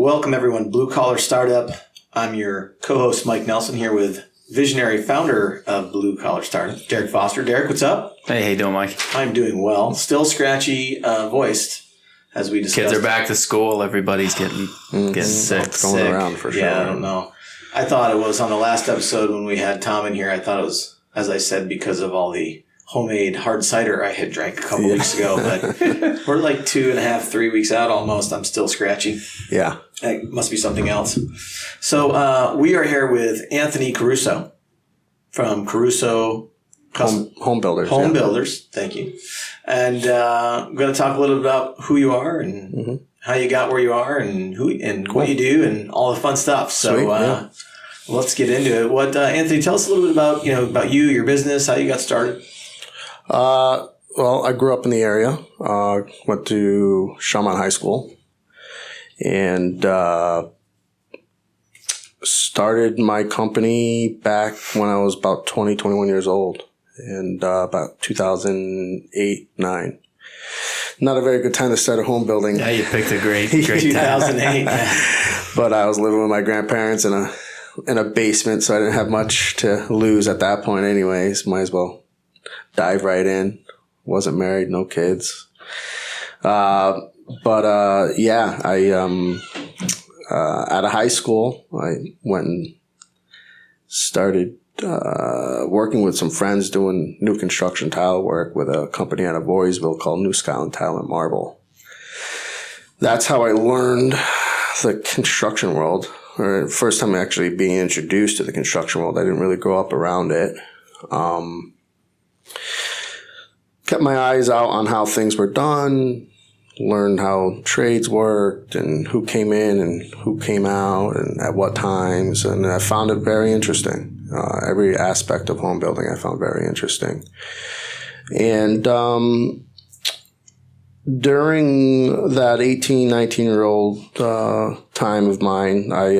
Welcome, everyone. Blue Collar Startup. I'm your co-host, Mike Nelson, here with visionary founder of Blue Collar Startup, Derek Foster. Derek, what's up? Hey, how you doing, Mike? I'm doing well. Still scratchy voiced, as we discussed. Kids are back to school. Everybody's getting sick. It's going around for sure. Yeah, I don't know. I thought it was on the last episode when we had Tom in here. I thought it was, as I said, because of all the homemade hard cider I had drank a couple weeks ago. But we're like 2.5, 3 weeks out almost. I'm still scratchy. Yeah. It must be something else. So we are here with Anthony Caruso from Caruso Home Builders. Home Builders. Thank you. And I'm going to talk a little bit about who you are and how you got where you are and what you do and all the fun stuff. So let's get into it. What Anthony, tell us a little bit about you, your business, how you got started. Well, I grew up in the area. Went to Shaman High School. And started my company back when I was about 20, 21 years old. And about 2008, 9. Not a very good time to start a home building. Yeah, you picked a great time. 2008. But I was living with my grandparents in a basement, so I didn't have much to lose at that point anyways. Might as well dive right in. Wasn't married, no kids. But out of high school, I went and started working with some friends doing new construction tile work with a company out of Voorheesville called New Scotland Tile and Marble. That's how I learned the construction world, or first time actually being introduced to the construction world. I didn't really grow up around it. Kept my eyes out on how things were done, learned how trades worked and who came in and who came out and at what times. And I found it very interesting. Every aspect of home building I found very interesting. And during that 18, 19-year-old time of mine, I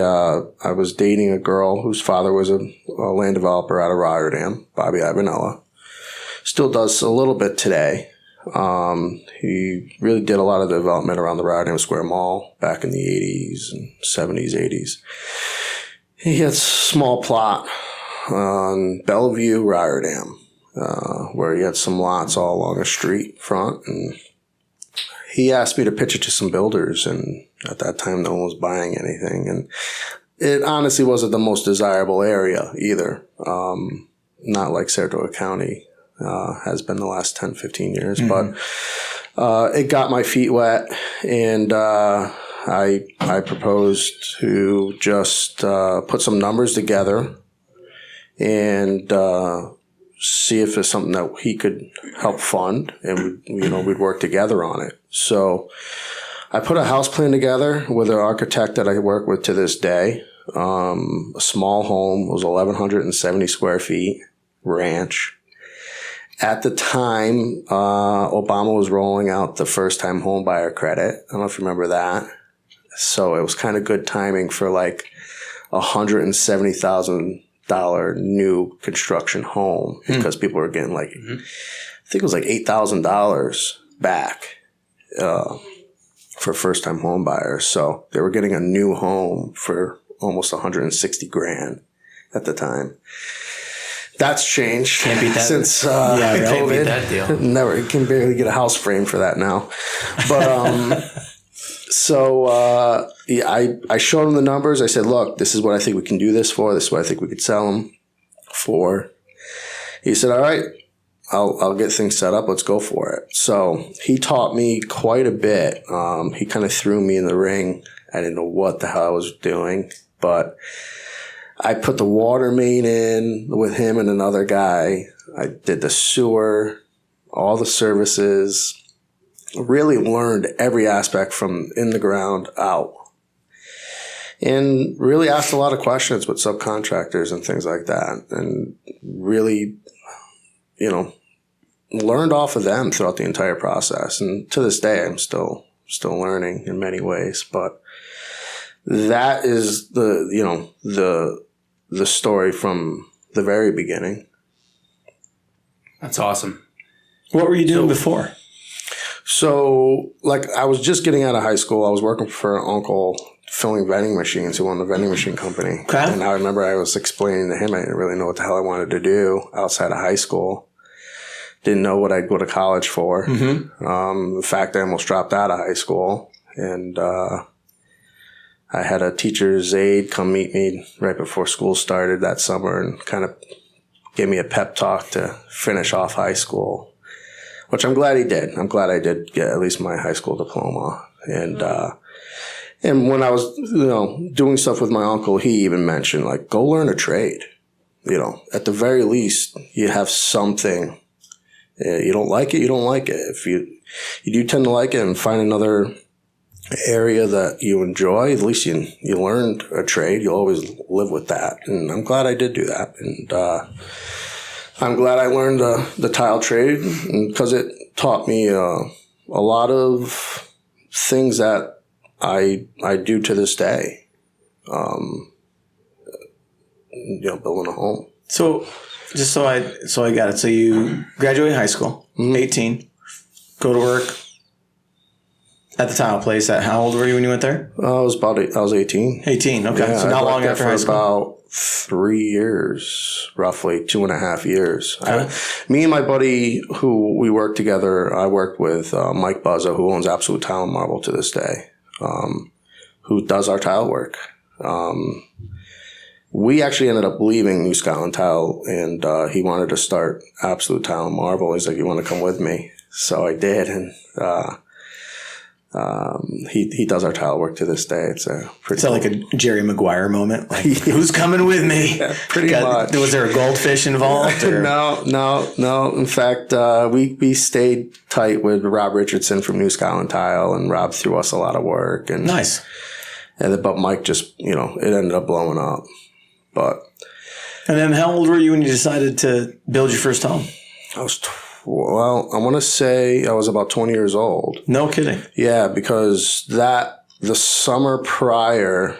was dating a girl whose father was a land developer out of Rotterdam, Bobby Ivanella. Still does a little bit today. He really did a lot of development around the Rotterdam Square Mall back in the 80s and 70s, 80s. He had a small plot on Bellevue, Rotterdam, where he had some lots all along a street front. And he asked me to pitch it to some builders. And at that time, no one was buying anything. And it honestly wasn't the most desirable area either. Not like Saratoga County has been the last 10, 15 years. But it got my feet wet, and I proposed to just put some numbers together and see if it's something that he could help fund, and we'd work together on it. So I put a house plan together with an architect that I work with to this day. A small home, it was 1,170 square feet, ranch. At the time, Obama was rolling out the first-time home buyer credit. I don't know if you remember that. So it was kind of good timing for like $170,000 new construction home because people were getting like, I think it was like $8,000 back for first-time home buyers. So they were getting a new home for almost $160,000 at the time. That's changed since COVID. Can't beat that deal. Never, you can barely get a house frame for that now. But I showed him the numbers. I said, "Look, this is what I think we can do this for. This is what I think we could sell them for." He said, "All right, I'll get things set up. Let's go for it." So he taught me quite a bit. He kind of threw me in the ring. I didn't know what the hell I was doing, but I put the water main in with him and another guy. I did the sewer, all the services, really learned every aspect from in the ground out. And really asked a lot of questions with subcontractors and things like that. And really, learned off of them throughout the entire process. And to this day, I'm still learning in many ways. But that is the story from the very beginning. That's awesome. What were you doing before? So, like, I was just getting out of high school. I was working for an uncle filling vending machines who owned a vending machine company. Okay. And I remember I was explaining to him I didn't really know what the hell I wanted to do outside of high school. Didn't know what I'd go to college for. Mm-hmm. In fact, I almost dropped out of high school. And I had a teacher's aide come meet me right before school started that summer and kind of gave me a pep talk to finish off high school. Which I'm glad he did. I'm glad I did get at least my high school diploma. And when I was, doing stuff with my uncle, he even mentioned, like, go learn a trade. At the very least, you have something. You don't like it, you don't like it. If you do tend to like it and find another area that you enjoy, at least you learned a trade. You'll always live with that. And I'm glad I did do that. And I'm glad I learned the tile trade because it taught me a lot of things that I do to this day. Building a home. So, just so I got it. So you graduate high school, 18, go to work at the tile place. How old were you when you went there? I was 18. 18. Okay. Yeah, so not long after high school. About 3 years, roughly 2.5 years. Okay. Me and my buddy who we worked together, I worked with Mike Buzza, who owns Absolute Tile and Marble to this day, who does our tile work. We actually ended up leaving New Scotland Tile, and he wanted to start Absolute Tile and Marble. He's like, "You want to come with me?" So I did, and he does our tile work to this day. It's a pretty. Is that like a Jerry Maguire moment? Like, who's coming with me? Yeah, pretty much. Was there a goldfish involved? Or? No. In fact, we stayed tight with Rob Richardson from New Scotland Tile, and Rob threw us a lot of work. And nice. But Mike just, it ended up blowing up. And then how old were you when you decided to build your first home? I was, I want to say I was about 20 years old. No kidding. Yeah, because the summer prior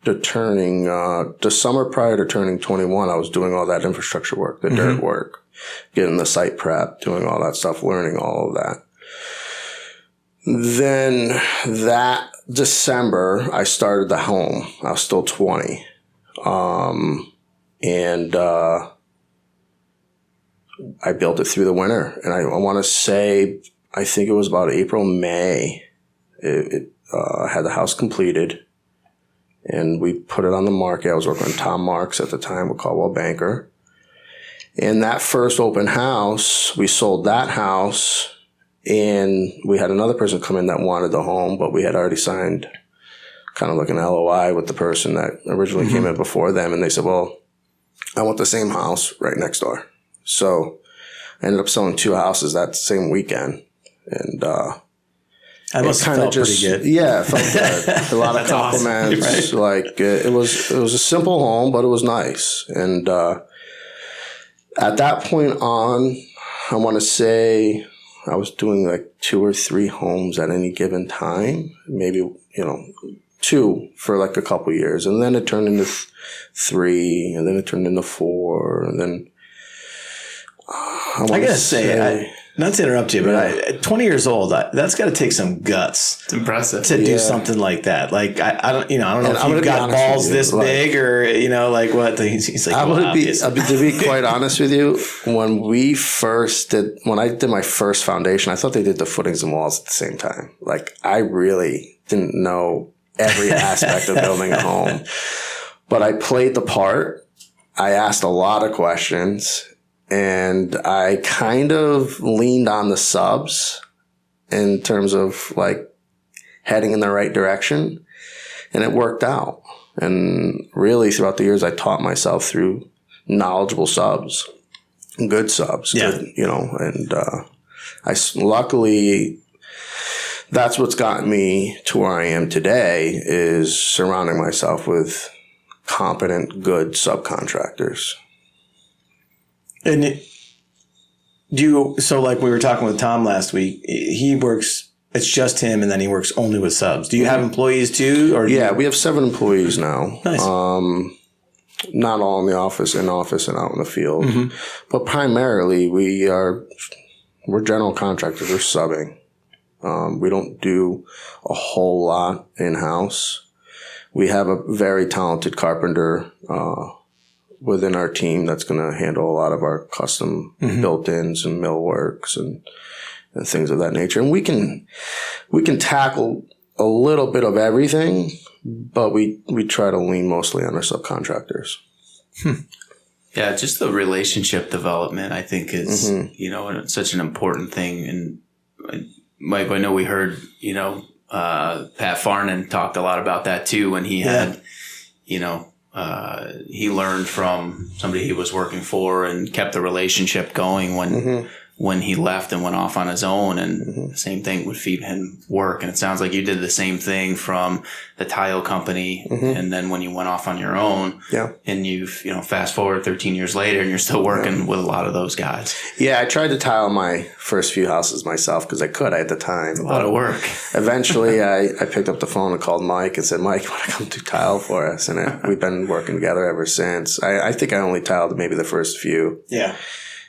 to turning 21, I was doing all that infrastructure work, the dirt work, getting the site prep, doing all that stuff, learning all of that. Then that December, I started the home. I was still 20. I built it through the winter, and I want to say, I think it was about April, May. It had the house completed, and we put it on the market. I was working with Tom Marks at the time with Caldwell Banker. And that first open house, we sold that house, and we had another person come in that wanted the home, but we had already signed kind of like an LOI with the person that originally came in before them. And they said, well, I want the same house right next door. So I ended up selling 2 houses that same weekend. And that must have felt pretty good. Yeah, it felt good. A lot of compliments. Awesome, right? Like it was a simple home, but it was nice. And at that point on, I want to say I was doing like 2 or 3 homes at any given time. Maybe, 2 for like a couple years, and then it turned into 3, and then it turned into 4, and then I gotta say, not to interrupt you, but at 20 years old, that's got to take some guts. It's impressive to do something like that. Like I don't know if you've got balls this big or like what. He's like, to be quite honest with you, when I did my first foundation, I thought they did the footings and walls at the same time. Like I really didn't know every aspect of building a home, but I played the part. I asked a lot of questions, and I kind of leaned on the subs in terms of like heading in the right direction, and it worked out. And really throughout the years, I taught myself through knowledgeable subs, good subs, good, and luckily that's what's gotten me to where I am today, is surrounding myself with competent, good subcontractors. And so like we were talking with Tom last week, he works, it's just him, and then he works only with subs. Do you have employees too? Or we have 7 employees now. Nice. Not all in the office and out in the field. But primarily we are we're general contractors. We're subbing. We don't do a whole lot in-house. We have a very talented carpenter within our team that's going to handle a lot of our custom built-ins and millworks and things of that nature. And we can tackle a little bit of everything, but we try to lean mostly on our subcontractors. Yeah, just the relationship development, I think, is, such an important thing. And Mike, I know we heard, Pat Farnan talked a lot about that too when he had, he learned from somebody he was working for and kept the relationship going when he left and went off on his own, and the same thing would feed him work. And it sounds like you did the same thing from the tile company, and then when you went off on your own, and you've fast forward 13 years later, and you're still working with a lot of those guys. Yeah, I tried to tile my first few houses myself because I could at the time. A lot of work. Eventually, I picked up the phone and called Mike and said, "Mike, you want to come do tile for us?" And we've been working together ever since. I think I only tiled maybe the first few. Yeah.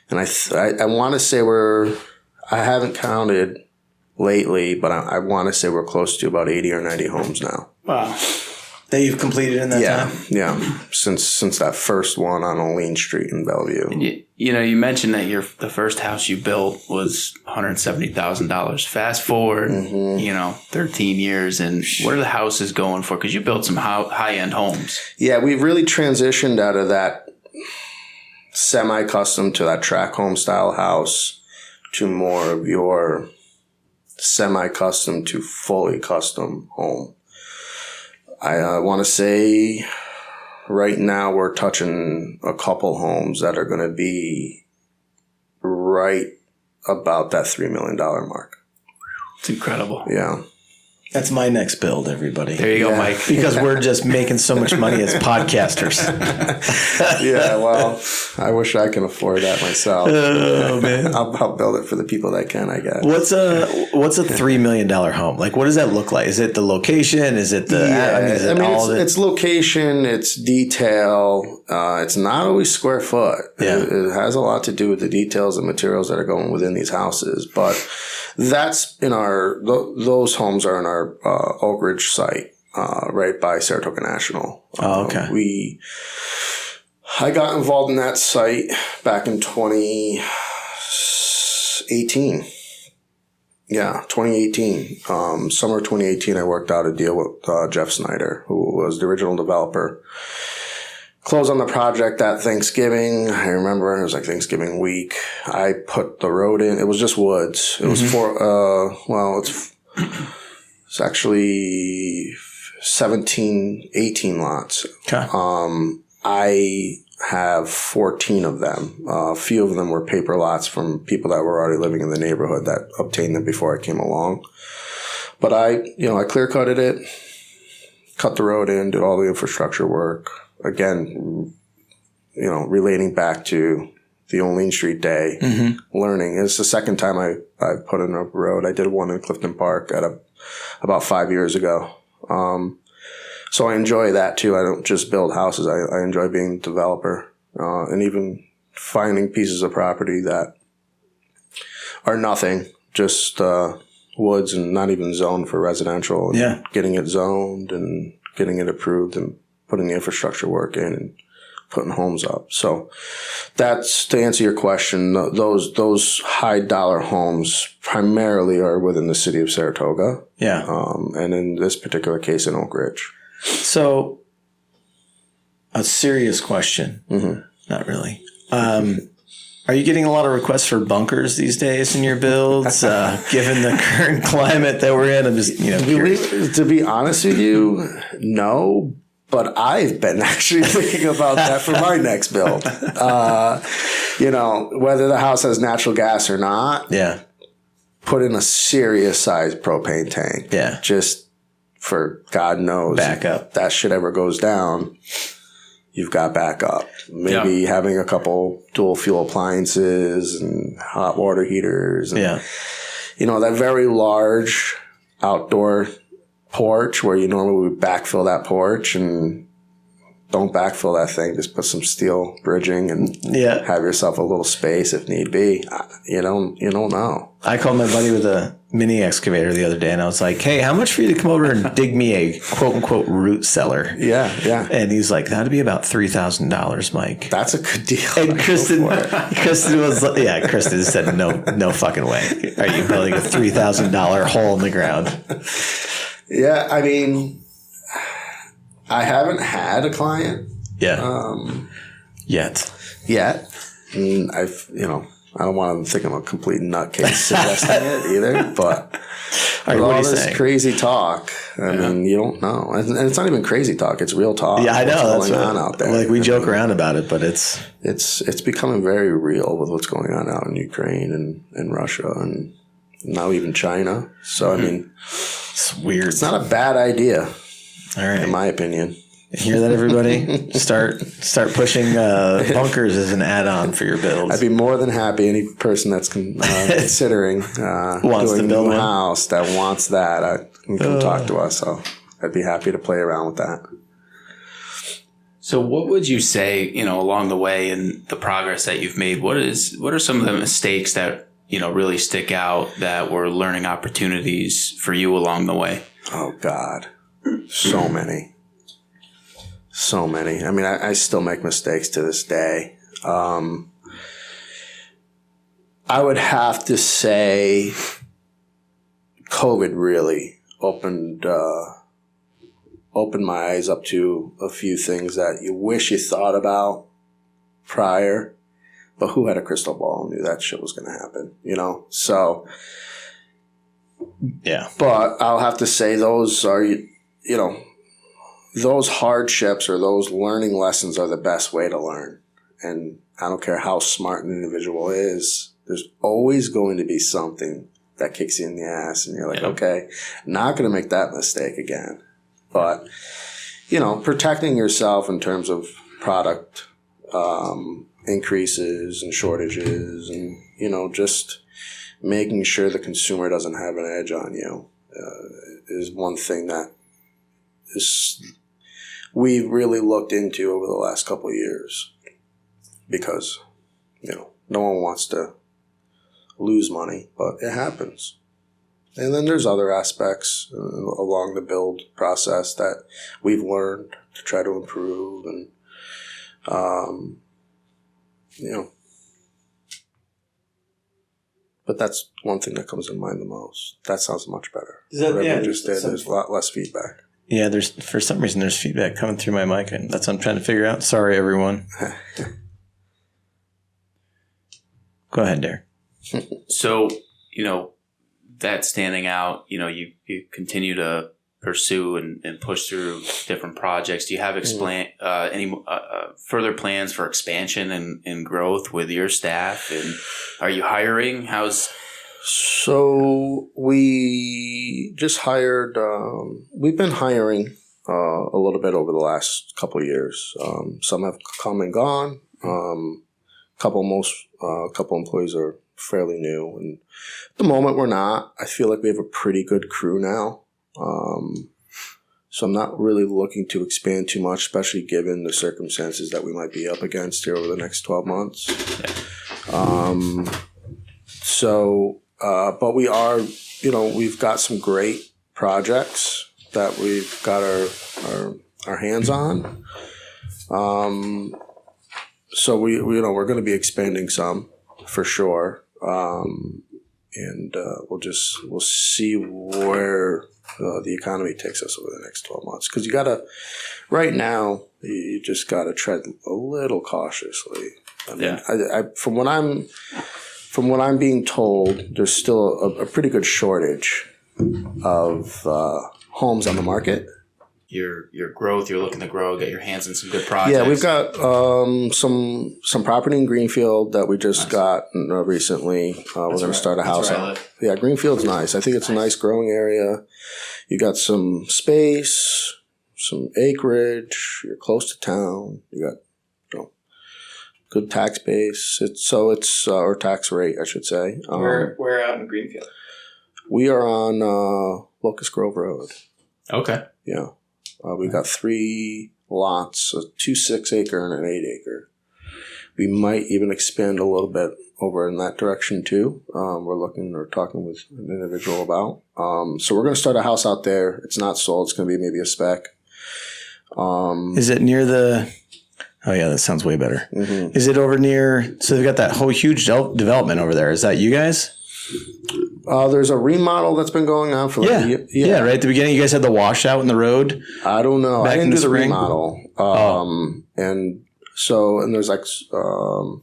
And I want to say I haven't counted lately, but I want to say we're close to about 80 or 90 homes now. Wow. That you've completed in that time? Yeah. Since that first one on Olean Street in Bellevue. And you mentioned that the first house you built was $170,000. Fast forward, 13 years, and what are the houses going for? Because you built some high-end homes. Yeah, we've really transitioned out of that semi-custom to that track home style house to more of your semi-custom to fully custom home. I want to say right now we're touching a couple homes that are going to be right about that $3 million mark. It's incredible. Yeah. That's my next build, everybody. There you go, Mike. Because we're just making so much money as podcasters. Yeah, well, I wish I can afford that myself. Oh, man. I'll build it for the people that can, I guess. What's a $3 million home? Like, what does that look like? Is it the location? Is it the... It's location, it's detail. It's not always square foot. Yeah. It has a lot to do with the details and materials that are going within these houses. But that's in those homes are in our Oak Ridge site, right by Saratoga National. Oh, okay. I got involved in that site back in 2018. Yeah, 2018. Summer 2018, I worked out a deal with Jeff Snyder, who was the original developer. Closed on the project that Thanksgiving. I remember it was like Thanksgiving week. I put the road in. It was just woods. It was it's actually 18 lots. Okay. I have 14 of them. A few of them were paper lots from people that were already living in the neighborhood that obtained them before I came along. But I clear cutted it, cut the road in, did all the infrastructure work. Again, relating back to the Olean Street day, learning. It's the second time I put in a road. I did one in Clifton Park about 5 years ago. So I enjoy that too. I don't just build houses. I enjoy being a developer, and even finding pieces of property that are nothing, just woods and not even zoned for residential. And getting it zoned and getting it approved and putting the infrastructure work in and putting homes up. So that's, to answer your question, those high dollar homes primarily are within the city of Saratoga. Yeah. And in this particular case in Oak Ridge. So a serious question. Not really. Are you getting a lot of requests for bunkers these days in your builds, given the current climate that we're in? I'm just, curious. To be honest with you, no. But I've been actually thinking about that for my next build. Whether the house has natural gas or not. Yeah. Put in a serious sized propane tank. Yeah. Just for God knows. Backup. If that shit ever goes down, you've got backup. Maybe having a couple dual fuel appliances and hot water heaters. And, that very large outdoor porch where you normally would backfill that porch and don't backfill that thing. Just put some steel bridging and have yourself a little space if need be. You don't know. I called my buddy with a mini excavator the other day, and I was like, "Hey, how much for you to come over and dig me a quote unquote root cellar?" Yeah. And he's like, "That'd be about $3,000, Mike." That's a good deal. And Kristen said, "No fucking way. Are you building a $3,000 hole in the ground?" Yeah, I mean, I haven't had a client. Yeah. Yet. And I don't want to think I'm a complete nutcase suggesting it either, but with all this crazy talk, I mean, you don't know. And it's not even crazy talk. It's real talk. Yeah, I know. What's going on out there. Like, we joke around about it, but it's becoming very real with what's going on out in Ukraine and Russia and now even China. So, I mean, it's weird. It's not a bad idea, all right, in my opinion. Hear that, everybody? Start pushing bunkers as an add-on for your builds. I'd be more than happy. Any person that's considering wants doing to build a new one house that wants that, can come talk to us. So I'd be happy to play around with that. So what would you say, along the way in the progress that you've made, what are some of the mistakes that, really stick out that were learning opportunities for you along the way? Oh, God. So many. I mean, I still make mistakes to this day. I would have to say COVID really opened my eyes up to a few things that you wish you thought about prior, but who had a crystal ball and knew that shit was going to happen, So, yeah. But I'll have to say those are, those hardships or those learning lessons are the best way to learn. And I don't care how smart an individual is, there's always going to be something that kicks you in the ass and you're like, okay, not going to make that mistake again. But, protecting yourself in terms of product increases and shortages and, just making sure the consumer doesn't have an edge on you is one thing that we've really looked into over the last couple of years because, no one wants to lose money, but it happens. And then there's other aspects along the build process that we've learned to try to improve and, but that's one thing that comes to mind the most. That sounds much better. There's a lot less feedback. Yeah, for some reason there's feedback coming through my mic, and that's what I'm trying to figure out. Sorry, everyone. Go ahead, Derek. So, that standing out, you continue to pursue and push through different projects. Do you have any further plans for expansion and growth with your staff? And are you hiring? So we just hired, we've been hiring a little bit over the last couple of years. Some have come and gone. Couple employees are fairly new. And at the moment we're not. I feel like we have a pretty good crew now. So I'm not really looking to expand too much, especially given the circumstances that we might be up against here over the next 12 months. But we are, we've got some great projects that we've got our hands on. So we're going to be expanding some for sure. And we'll see where the economy takes us over the next 12 months. Because right now, you just got to tread a little cautiously. I mean, from what I'm being told, there's still a pretty good shortage of homes on the market. Your growth, you're looking to grow, get your hands in some good projects. Yeah, we've got some property in Greenfield that we just got recently. We're going to start a house on. Yeah, Greenfield's nice. I think it's a nice growing area. You got some space, some acreage. You're close to town. You got good tax base. Or tax rate, I should say. Where out in Greenfield? We are on Locust Grove Road. Okay. Yeah. We've got three lots, 2 6-acre and an 8-acre. We might even expand a little bit over in that direction too. We're talking with an individual about. So we're going to start a house out there. It's not sold. It's going to be maybe a spec. Is it near the... Oh, yeah, that sounds way better. Mm-hmm. Is it over near... So they've got that whole huge development over there. Is that you guys? There's a remodel that's been going on for yeah, right at the beginning. You guys had the washout in the road. I don't know. I didn't do the remodel. And there's like a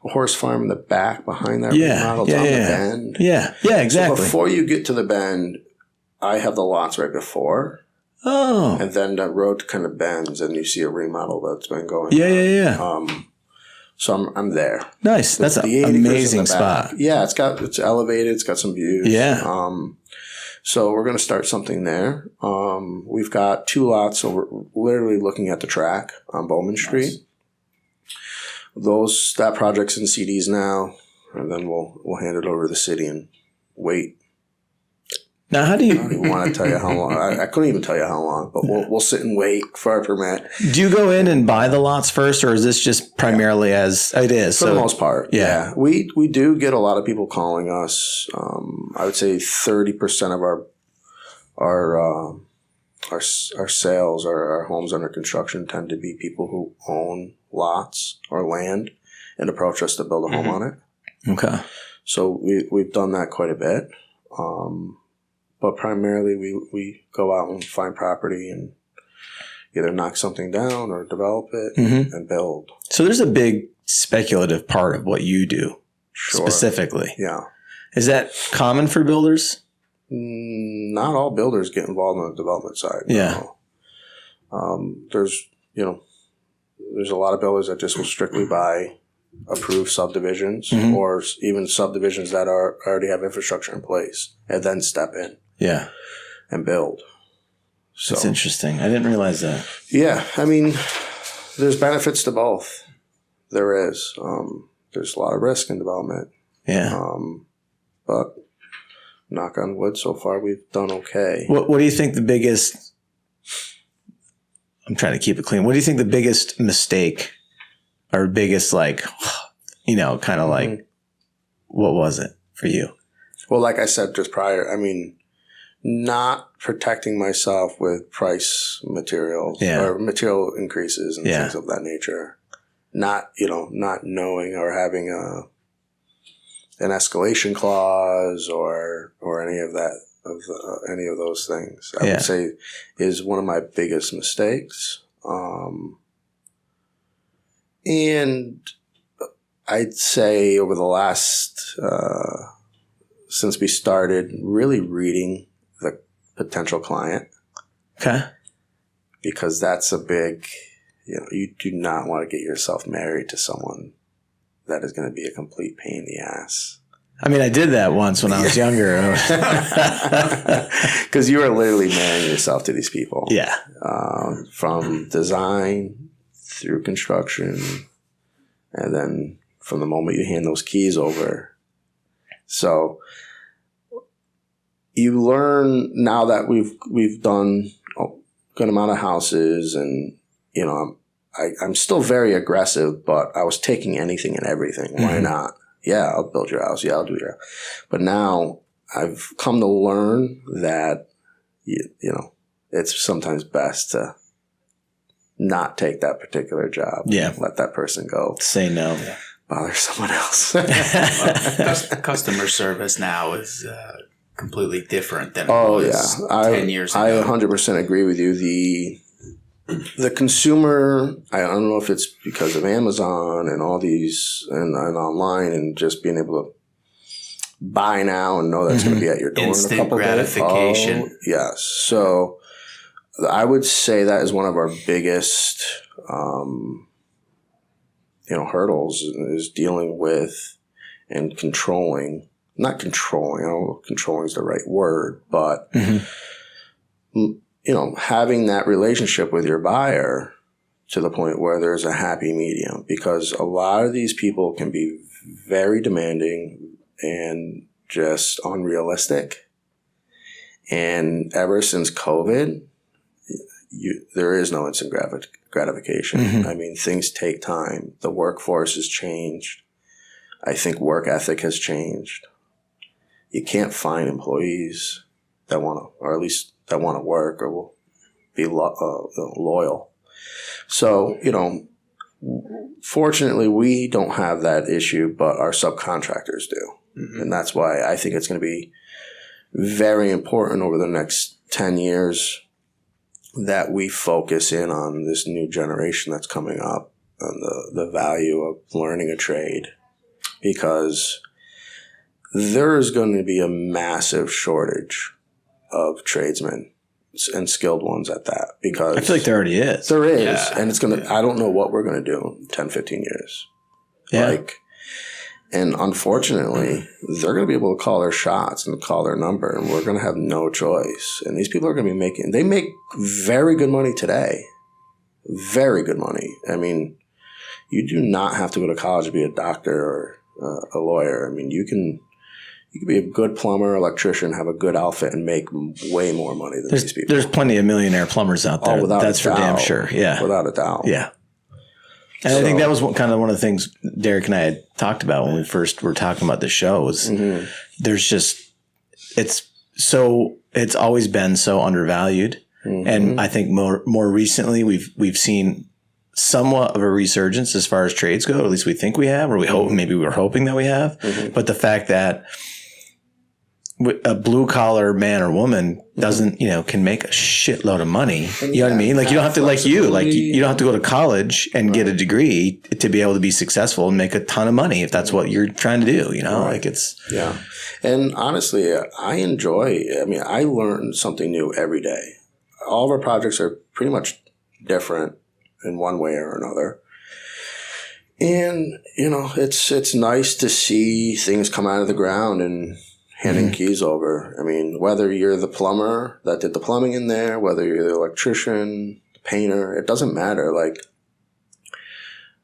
horse farm in the back behind that remodel. It's on the bend. Yeah, exactly. So before you get to the bend, I have the lots right before. Oh. And then the road kind of bends and you see a remodel that's been going on. Yeah. So I'm there. Nice. That's an amazing spot. Yeah, it's elevated. It's got some views. Yeah. So we're going to start something there. We've got 2 lots, so we're literally looking at the track on Bowman Street. That project's in CDs now, and then we'll hand it over to the city and wait. Now, how do you... I don't even want to tell you how long. I couldn't even tell you how long, but we'll sit and wait for our permit. Do you go in and buy the lots first, or is this just primarily as it is? For the most part, yeah. We do get a lot of people calling us. I would say 30% of our sales, our homes under construction, tend to be people who own lots or land and approach us to build a home on it. Okay. So we've done that quite a bit. But primarily we go out and find property and either knock something down or develop it and build. So there's a big speculative part of what you do specifically. Yeah. Is that common for builders? Not all builders get involved on the development side. Yeah. No. There's a lot of builders that just will strictly buy approved subdivisions or even subdivisions that already have infrastructure in place and then step in. Yeah. And build. So that's interesting. I didn't realize that. Yeah. I mean, there's benefits to both. There is. There's a lot of risk in development. Yeah. But knock on wood, so far we've done okay. What do you think the biggest... I'm trying to keep it clean. What do you think the biggest mistake or biggest kind of like, what was it for you? Well, like I said just prior, I mean, not protecting myself with price materials or material increases and things of that nature. Not knowing or having an escalation clause or any of that, any of those things. I would say is one of my biggest mistakes. And I'd say over the last, since we started really reading the potential client. Okay. Because that's a big, you do not want to get yourself married to someone that is going to be a complete pain in the ass. I mean, I did that once when I was younger. Because you are literally marrying yourself to these people. Yeah. From design through construction, and then from the moment you hand those keys over. So you learn now that we've done a good amount of houses, and I'm still very aggressive, but I was taking anything and everything. Why not? Yeah, I'll build your house. Yeah, I'll do your house. But now I've come to learn that, it's sometimes best to not take that particular job. Yeah. Let that person go. Say no. Yeah. Bother someone else. Customer service now is completely different than it was 10 years ago. I 100% agree with you. The consumer, I don't know if it's because of Amazon and all these and online and just being able to buy now and know that's going to be at your door instant in a couple gratification. Days. Oh, yes. So I would say that is one of our biggest, hurdles is dealing with and controlling. Not controlling. I don't know if controlling is the right word, but having that relationship with your buyer to the point where there's a happy medium, because a lot of these people can be very demanding and just unrealistic. And ever since COVID, there is no instant gratification. Mm-hmm. I mean, things take time. The workforce has changed. I think work ethic has changed. You can't find employees that want to, or at least that want to work or will be loyal. So, fortunately, we don't have that issue, but our subcontractors do. Mm-hmm. And that's why I think it's going to be very important over the next 10 years that we focus in on this new generation that's coming up and the value of learning a trade, because there is going to be a massive shortage of tradesmen and skilled ones at that, because I feel like there already is. There is. Yeah. And it's going to, I don't know what we're going to do in 10, 15 years. Yeah. And unfortunately, they're going to be able to call their shots and call their number, and we're going to have no choice. And these people are going to be they make very good money today. Very good money. I mean, you do not have to go to college to be a doctor or a lawyer. I mean, you can be a good plumber, electrician, have a good outfit, and make way more money than these people. There's plenty of millionaire plumbers out there. That's for damn sure. Yeah. Without a doubt. Yeah. And I think that was one of the things Derek and I had talked about when we first were talking about the show was there's just, it's always been so undervalued. Mm-hmm. And I think more recently we've seen somewhat of a resurgence as far as trades go, or at least we think we have, or we hope, maybe we're hoping that we have. Mm-hmm. But the fact that a blue collar man or woman doesn't, can make a shitload of money. You know what I mean? Like you don't have to, you don't have to go to college and get a degree to be able to be successful and make a ton of money if that's what you're trying to do, like it's. Yeah. And honestly, I learn something new every day. All of our projects are pretty much different in one way or another. And, it's nice to see things come out of the ground and handing keys over. I mean, whether you're the plumber that did the plumbing in there, whether you're the electrician, the painter, it doesn't matter. Like,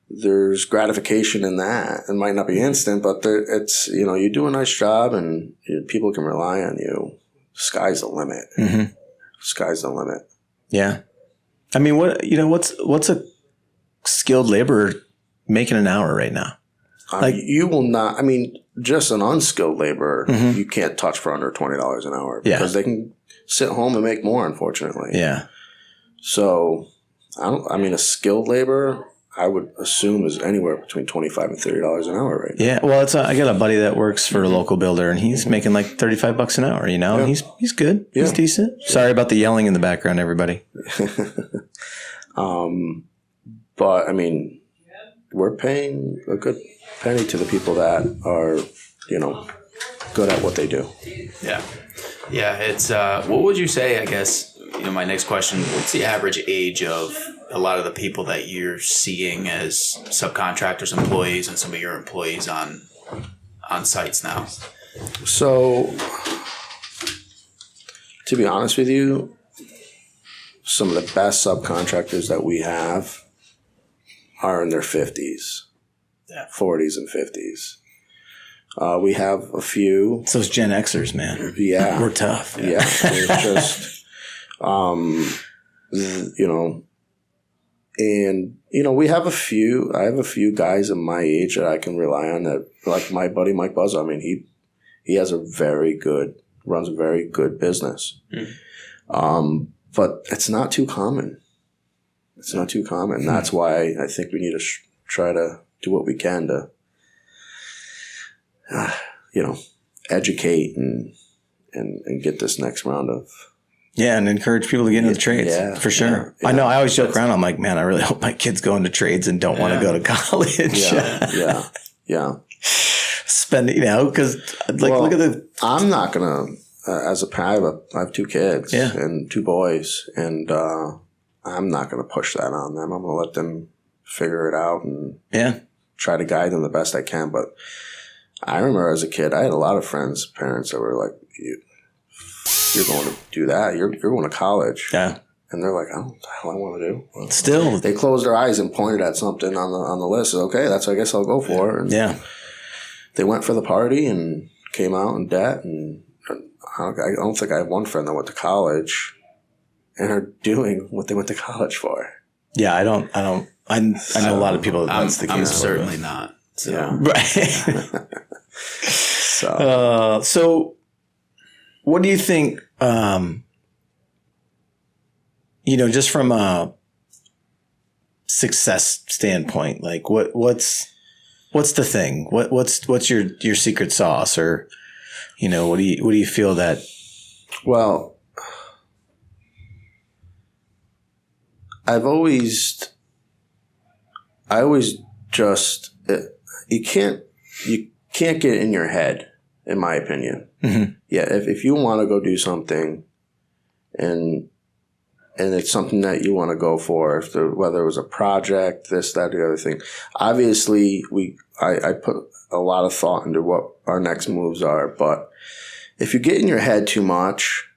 there's gratification in that. It might not be instant, but it's, you do a nice job and people can rely on you. Sky's the limit. Mm-hmm. Sky's the limit. Yeah. I mean, what's a skilled laborer making an hour right now? You will not, just an unskilled laborer, you can't touch for under $20 an hour because they can sit home and make more, unfortunately. Yeah. So, a skilled laborer, I would assume is anywhere between $25 and $30 an hour right now. Yeah. Well, I got a buddy that works for a local builder and he's making like $35 an hour, Yeah. And he's good. Yeah. He's decent. Yeah. Sorry about the yelling in the background, everybody. But we're paying a good penny to the people that are, good at what they do. Yeah. Yeah. It's, what would you say, I guess, my next question, what's the average age of a lot of the people that you're seeing as subcontractors, employees, and some of your employees on sites now? So, to be honest with you, some of the best subcontractors that we have are in their 50s, 40s and 50s. We have a few. It's those Gen Xers, man. Yeah. We're tough. Yeah. It's just, and, we have I have a few guys of my age that I can rely on that, like my buddy Mike Buzzo. He has runs a very good business. But it's not too common. It's not too common. That's why I think we need to try to do what we can to, educate and get this next round of. Yeah, and encourage people to get into the trades, for sure. Yeah. I know, I always joke around, I'm like, man, I really hope my kids go into trades and don't want to go to college. Yeah. Spend it, because look at the... I'm not going to, I have 2 kids and 2 boys, and I'm not going to push that on them. I'm going to let them figure it out and try to guide them the best I can. But I remember as a kid, I had a lot of friends, parents that were like, you're going to do that. You're going to college. Yeah. And they're like, I don't know what the hell I want to do. Well, still. They closed their eyes and pointed at something on the list. Okay, that's what I guess I'll go for. And they went for the party and came out in debt. And I don't think I have one friend that went to college and are doing what they went to college for. Yeah, I know a lot of people that's the case. I'm certainly not. So. Yeah. Right. So what do you think, just from a success standpoint, like what's the thing? What's your secret sauce, or, what do you feel that? Well, I always just, you can't get in your head, in my opinion. Mm-hmm. Yeah. If you want to go do something and it's something that you want to go for, whether it was a project, this, that, the other thing, obviously I put a lot of thought into what our next moves are, but if you get in your head too much,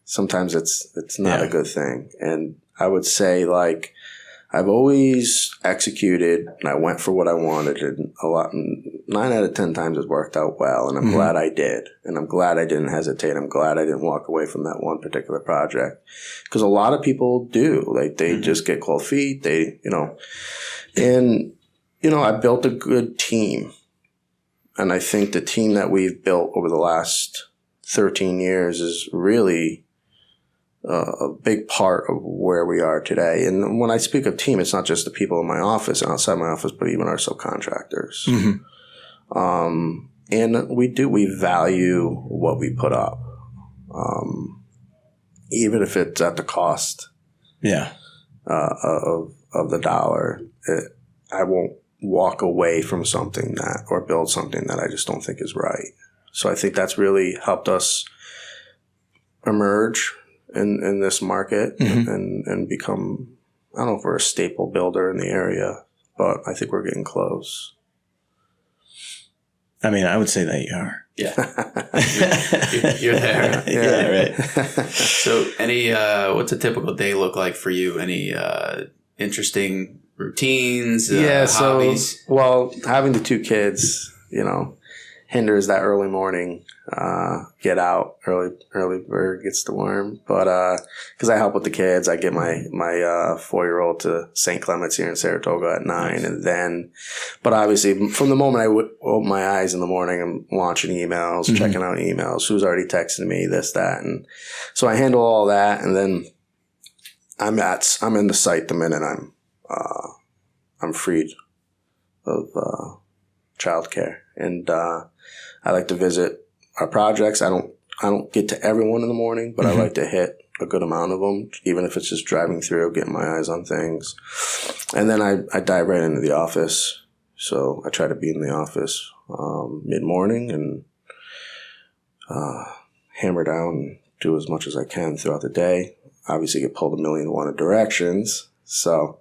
sometimes it's not a good thing. And I would say, like, I've always executed and I went for what I wanted, and 9 out of 10 times it worked out well, and I'm glad I did. And I'm glad I didn't hesitate. I'm glad I didn't walk away from that one particular project, because a lot of people do. Like, they just get cold feet. I built a good team. And I think the team that we've built over the last 13 years is really a big part of where we are today. And when I speak of team, it's not just the people in my office and outside my office, but even our subcontractors. Mm-hmm. And we value what we put up, even if it's at the cost of the dollar. I won't walk away from something or build something that I just don't think is right. So I think that's really helped us emerge in this market and become, I don't know if we're a staple builder in the area, but I think we're getting close. I mean, I would say that you are. Yeah. You're there. Yeah, right. So what's a typical day look like for you? Any interesting routines, hobbies? Well, having the 2 kids, hinders that early morning, get out, early bird gets the worm. But, cause I help with the kids, I get my 4-year-old to St. Clement's here in Saratoga at 9. But obviously from the moment I open my eyes in the morning, I'm launching emails, checking out emails, who's already texting me, this, that. And so I handle all that. And then I'm in the site the minute I'm freed of, childcare. And, I like to visit our projects. I don't get to everyone in the morning, but I like to hit a good amount of them, even if it's just driving through, getting my eyes on things. And then I dive right into the office. So I try to be in the office mid-morning and hammer down and do as much as I can throughout the day. Obviously get pulled 1,000,001 directions. So,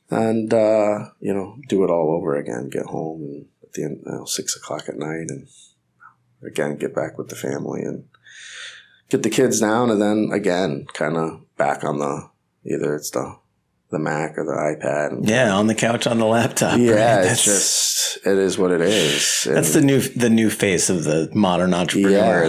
and, do it all over again, get home and at the end, 6 o'clock at night, and again, get back with the family and get the kids down, and then again, kind of back on either it's the Mac or the iPad. And, on the couch on the laptop. Yeah, right? it is what it is. That's the new face of the modern entrepreneur.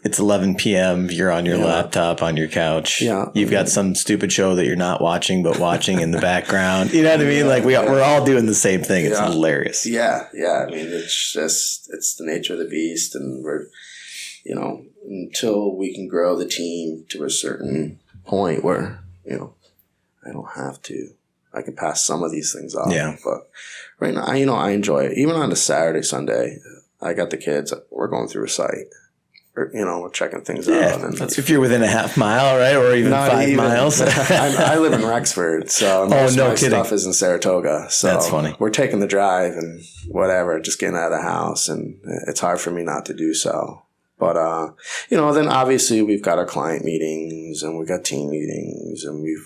It's 11 p.m. You're on your laptop on your couch. Yeah. You've got some stupid show that you're not watching, but watching in the background. You know what I mean? Like we're all doing the same thing. It's hilarious. Yeah. Yeah. I mean, it's the nature of the beast, and we're, until we can grow the team to a certain point where, I don't have to. I can pass some of these things off. Yeah. But right now, I enjoy it. Even on a Saturday, Sunday, I got the kids. We're going through a site. We're checking things out. And if you're within a half mile, right? Or even 5 miles. I live in Rexford, so most of my stuff is in Saratoga. So that's funny. We're taking the drive and whatever, just getting out of the house, and it's hard for me not to do so. But, then obviously we've got our client meetings and we've got team meetings, and we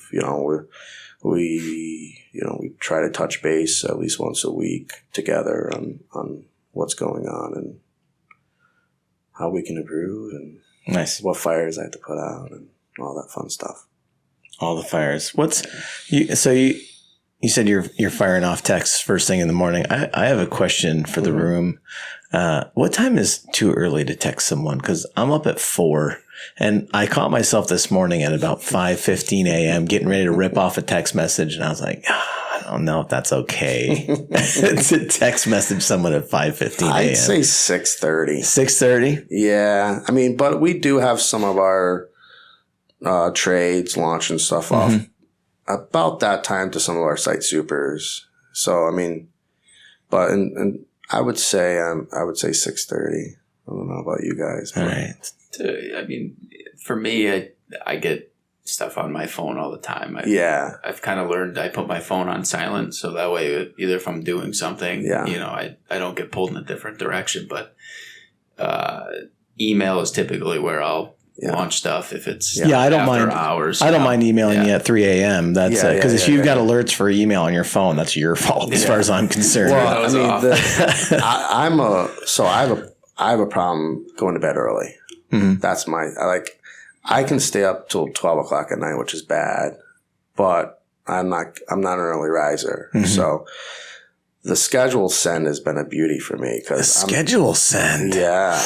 try to touch base at least once a week together on what's going on and how we can improve and what fires I have to put out and all that fun stuff. All the fires. You said you're firing off texts first thing in the morning. I have a question for the room. What time is too early to text someone? Because I'm up at 4. And I caught myself this morning at about 5:15 a.m. getting ready to rip off a text message. And I was like, I don't know if that's okay. To text message someone at 5:15 a.m. I'd say 6:30. 6:30? Yeah. I mean, but we do have some of our trades launching stuff off about that time to some of our site supers. So, I mean, but and I would say 6:30. I don't know about you guys. All right. I mean, for me, I get stuff on my phone all the time. I've kind of learned I put my phone on silent, so that way, either if I'm doing something, I don't get pulled in a different direction. But email is typically where I'll launch stuff if it's I don't mind hours. I don't mind emailing you at 3 a.m. That's because if you've got alerts for email on your phone, that's your fault as far as I'm concerned. Well, I mean, I have a problem going to bed early. Mm-hmm. That's I can stay up till 12 o'clock at night, which is bad, but I'm not an early riser. Mm-hmm. So the schedule send has been a beauty for me because schedule send. Yeah.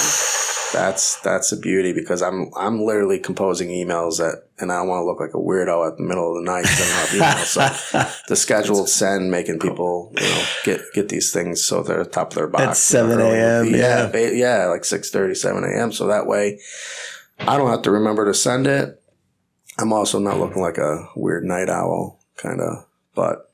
That's a beauty because I'm literally composing emails and I don't want to look like a weirdo at the middle of the night sending out emails. So the scheduled send making people, get these things so they're at the top of their box. At 7 a.m. Yeah, like 6:30, 7 a.m. So that way I don't have to remember to send it. I'm also not looking like a weird night owl kind of, but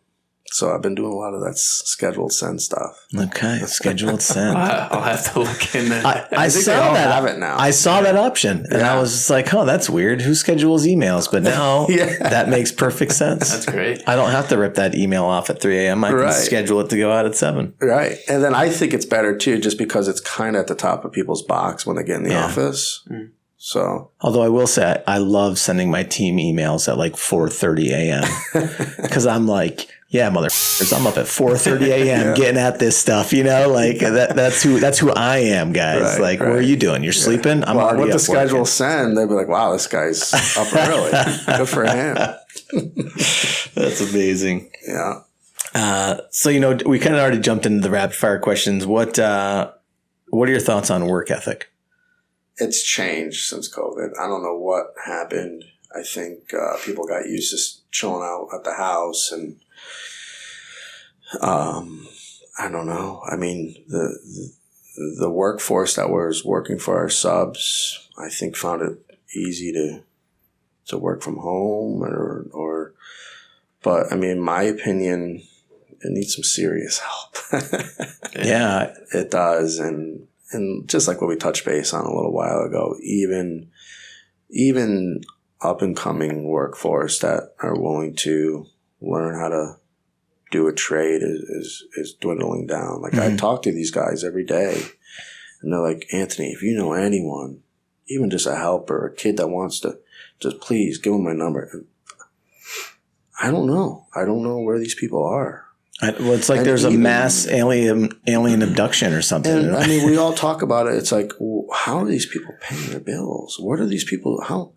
so I've been doing a lot of that scheduled send stuff. Okay, scheduled send. I'll have to look in there. I saw that. Have it now. I saw that option, and I was just like, "Oh, that's weird. Who schedules emails?" But now that makes perfect sense. That's great. I don't have to rip that email off at 3 a.m. I can schedule it to go out at 7. Right, and then I think it's better too, just because it's kind of at the top of people's box when they get in the office. Mm. So, although I will say I love sending my team emails at like 4:30 a.m. because I'm like, yeah, motherfuckers, I'm up at 4:30 a.m. getting at this stuff. That's who I am, guys. What are you doing? You're sleeping? I'm already with up the schedule send, they'd be like, wow, this guy's up early. Good for him. That's amazing. Yeah. So we kind of already jumped into the rapid fire questions. What are your thoughts on work ethic? It's changed since COVID. I don't know what happened. I think people got used to chilling out at the house, and I don't know. I mean, the workforce that was working for our subs, I think, found it easy to work from home, but I mean, in my opinion, it needs some serious help. Yeah, it does, and just like what we touched base on a little while ago, even up and coming workforce that are willing to learn how to do a trade is dwindling down. Like I talk to these guys every day, and they're like, Anthony, if you know anyone, even just a helper, a kid that wants to, just please give them my number. I don't know. I don't know where these people are. It's like there's a mass alien abduction or something. And I mean, we all talk about it. It's like, how are these people paying their bills? What are these people? How?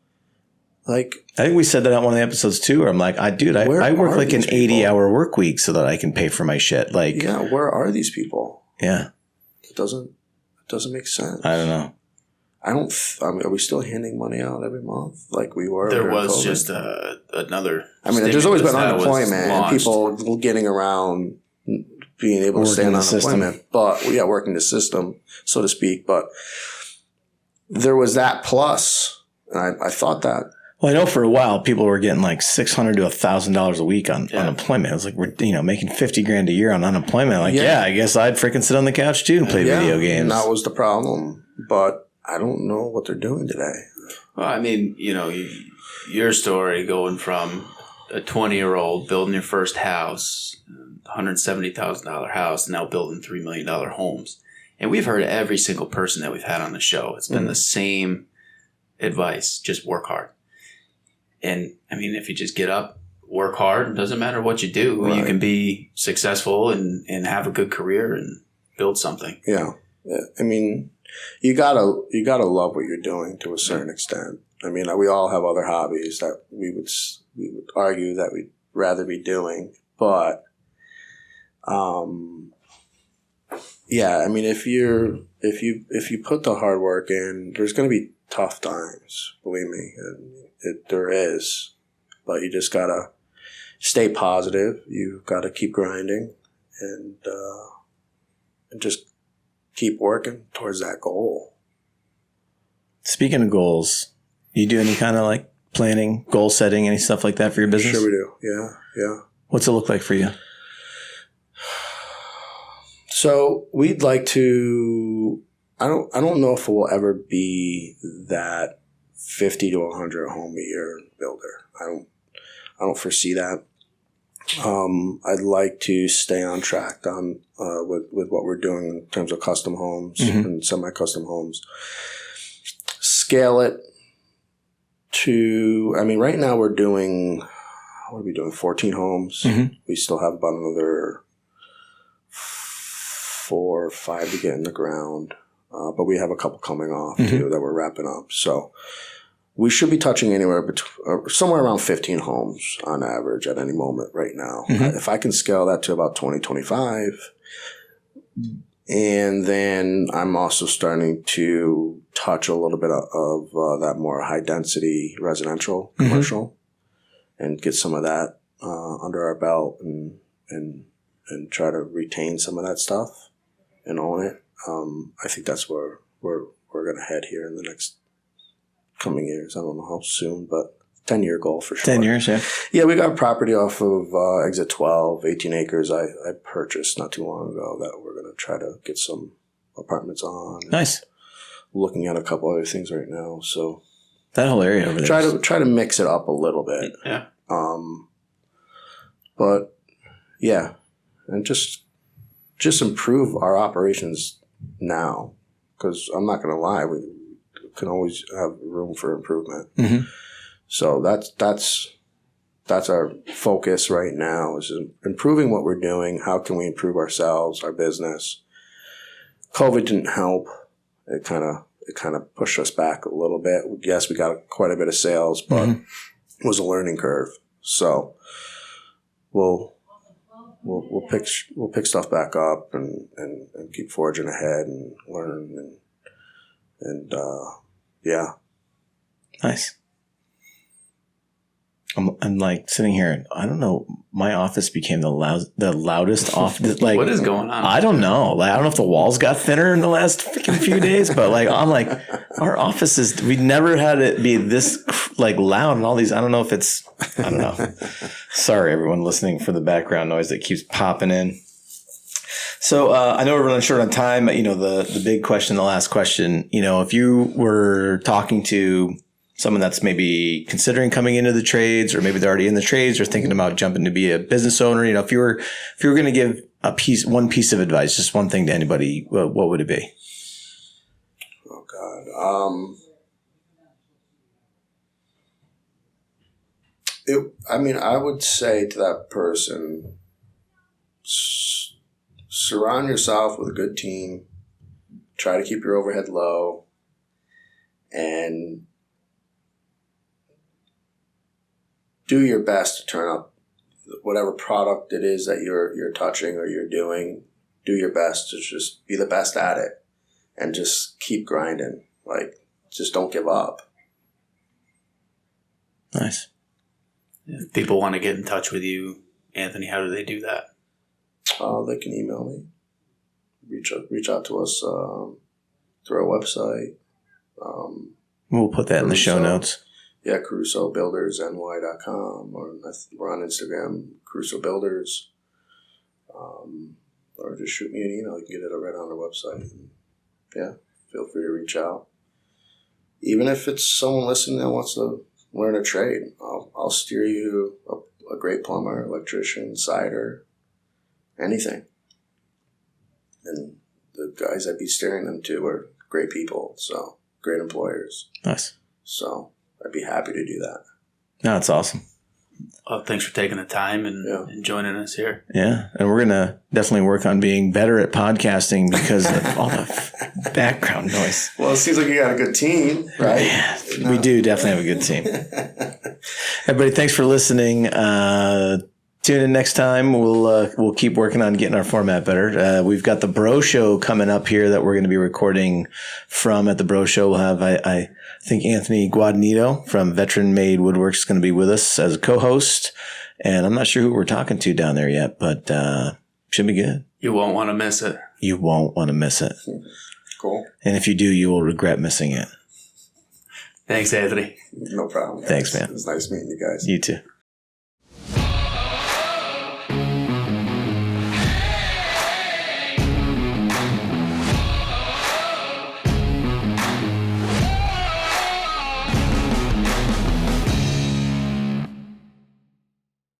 Like, I think we said that on one of the episodes too. Where I'm like, I work like an 80-hour work week so that I can pay for my shit. Like, yeah, where are these people? Yeah, it doesn't make sense. I don't know. I mean, are we still handing money out every month like we were? There was COVID? Just another. I mean, there's always been unemployment and people getting around being able to stay on unemployment, but working the system, so to speak. But there was that plus, and I thought that. Well, I know for a while people were getting like $600 to $1,000 a week on unemployment. It was like we're making $50,000 a year on unemployment. Like, I guess I'd freaking sit on the couch too and play video games. And that was the problem, but I don't know what they're doing today. Well, I mean, your story going from a 20-year-old building your first house, $170,000 house, and now building $3 million homes. And we've heard every single person that we've had on the show. It's been the same advice: just work hard. And I mean, if you just get up, work hard, it doesn't matter what you do. Right. You can be successful and have a good career and build something. Yeah. I mean, you gotta love what you're doing to a certain extent. I mean, we all have other hobbies that we would argue that we'd rather be doing, but I mean, if you put the hard work in, there's going to be tough times. Believe me, there is, but you just gotta stay positive. You've got to keep grinding and just keep working towards that goal. Speaking of goals, you do any kind of like planning, goal setting, any stuff like that for your business? Sure we do. Yeah. What's it look like for you? So we'd like to, I don't know if it will ever be that 50 to 100 home a year builder. I don't foresee that. I'd like to stay on track with what we're doing in terms of custom homes and semi-custom homes. Scale it to, right now we're doing, what are we doing, 14 homes. We still have about another 4 or 5 to get in the ground. But we have a couple coming off too that we're wrapping up. So we should be touching anywhere between somewhere around 15 homes on average at any moment right now. If I can scale that to about 20, 25, and then I'm also starting to touch a little bit of that more high density residential commercial and get some of that under our belt and try to retain some of that stuff and own it. I think that's where we're going to head here in the next coming years. I don't know how soon, but 10-year goal for sure. 10 years, yeah. Yeah, we got property off of Exit 12, 18 acres I purchased not too long ago that we're going to try to get some apartments on. Nice. Looking at a couple other things right now. So that whole area over there. Try to mix it up a little bit. Yeah. But yeah, and just improve our operations now, because I'm not going to lie, we can always have room for improvement. So that's our focus right now, is improving what we're doing. How can we improve ourselves, our business? COVID didn't help. It kind of pushed us back a little bit. Yes, we got quite a bit of sales, but it was a learning curve. So we'll pick stuff back up and keep forging ahead and learn and yeah. Nice. I'm like sitting here. I don't know. My office became the loudest office. Like, what is going on? I don't know. Like, I don't know if the walls got thinner in the last freaking few days, but like, I'm like, our office is. We never had it be this like loud and all these. I don't know if it's. I don't know. Sorry, everyone listening for the background noise that keeps popping in. So I know we're running short on time. But, the big question, the last question. If you were talking to someone that's maybe considering coming into the trades, or maybe they're already in the trades or thinking about jumping to be a business owner, if you were going to give one piece of advice, just one thing to anybody, what would it be? Oh God. I would say to that person, surround yourself with a good team, try to keep your overhead low, and do your best to turn up whatever product it is that you're touching or you're doing. Do your best to just be the best at it and just keep grinding. Like, just don't give up. Nice. If people want to get in touch with you, Anthony, how do they do that? They can email me. Reach out to us through our website. We'll put that in the show notes. Yeah, CarusoBuildersNY.com, or we're on Instagram, Caruso Builders, or just shoot me an email. You can get it right on our website. And yeah, feel free to reach out. Even if it's someone listening that wants to learn a trade, I'll steer you a great plumber, electrician, cider, anything. And the guys I'd be steering them to are great people, so great employers. Nice. So I'd be happy to do that. No, it's awesome. Well, thanks for taking the time and joining us here. Yeah, and we're going to definitely work on being better at podcasting because of all the background noise. Well, it seems like you got a good team, right? Yeah, we do definitely have a good team. Everybody, thanks for listening. Tune in next time. We'll keep working on getting our format better. We've got the Bro Show coming up here that we're going to be recording from. At the Bro Show, we'll have I think Anthony Guadagnino from Veteran Made Woodworks is going to be with us as a co-host, and I'm not sure who we're talking to down there yet, but should be good. You won't want to miss it. You won't want to miss it. Cool. And if you do, you will regret missing it. Thanks, Anthony. No problem. Guys. Thanks, man. It was nice meeting you guys. You too.